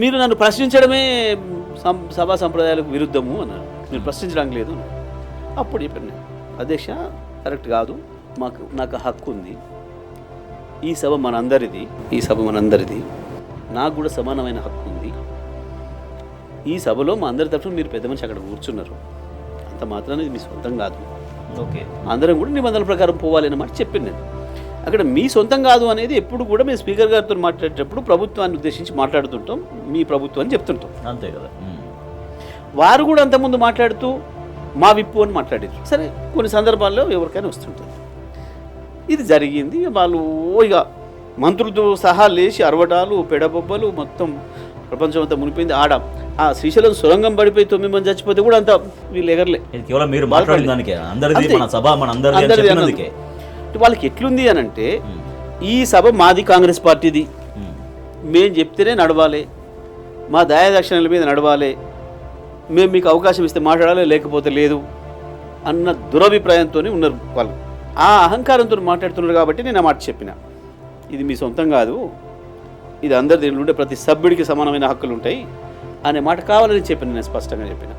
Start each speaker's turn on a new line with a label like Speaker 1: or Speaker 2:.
Speaker 1: మీరు నన్ను ప్రశ్నించడమే సభా సంప్రదాయాలకు విరుద్ధము అన్నారు. మీరు ప్రశ్నించడానికి లేదు అన్నారు. అప్పుడు చెప్పాను నేను, అధ్యక్ష కరెక్ట్ కాదు, నాకు హక్కు ఉంది, ఈ సభ మనందరిది, నాకు కూడా సమానమైన హక్కు ఉంది. ఈ సభలో మా అందరి తరఫున మీరు పెద్ద మనిషి అక్కడ కూర్చున్నారు, అంత మాత్రాన ఇది మీ సొంతం కాదు,
Speaker 2: ఓకే,
Speaker 1: అందరం కూడా నిబంధనల ప్రకారం పోవాలి అన్నమాట చెప్పాను నేను. అక్కడ మీ సొంతం కాదు అనేది ఎప్పుడు కూడా మేము స్పీకర్ గారితో మాట్లాడేటప్పుడు ప్రభుత్వాన్ని ఉద్దేశించి మాట్లాడుతుంటాం, మీ ప్రభుత్వం అని చెప్తుంటాం.
Speaker 2: అంతే కదా.
Speaker 1: వారు కూడా అంతకుముందు మాట్లాడుతూ మా విప్పు అని మాట్లాడారు. సరే, కొన్ని సందర్భాల్లో ఎవరికైనా వస్తుంటుంది. ఇది జరిగింది. వాళ్ళు ఇక మంత్రులతో సహా లేచి అరవటాలు, పెడబొబ్బలు, మొత్తం ప్రపంచం అంతా మునిపోయింది. ఆ శ్రీశైలం సొరంగం పడిపోయి 9 మంది చచ్చిపోతే కూడా అంత వీళ్ళు ఎగరలే.
Speaker 2: కేవలం మీరు మాట్లాడడానికి
Speaker 1: వాళ్ళకి ఎట్లుంది అని అంటే, ఈ సభ మాది, కాంగ్రెస్ పార్టీది, మేము చెప్తేనే నడవాలి, మా దయాదక్షిణల మీద నడవాలి, మేము మీకు అవకాశం ఇస్తే మాట్లాడాలి, లేకపోతే లేదు అన్న దురభిప్రాయంతో ఉన్నారు వాళ్ళు. ఆ అహంకారంతో మాట్లాడుతున్నారు. కాబట్టి నేను ఆ మాట చెప్పిన, ఇది మీ సొంతం కాదు, ఇది అందరి దీంట్లో ఉండే ప్రతి సభ్యుడికి సమానమైన హక్కులు ఉంటాయి అనే మాట కావాలని చెప్పిన, నేను స్పష్టంగా చెప్పిన.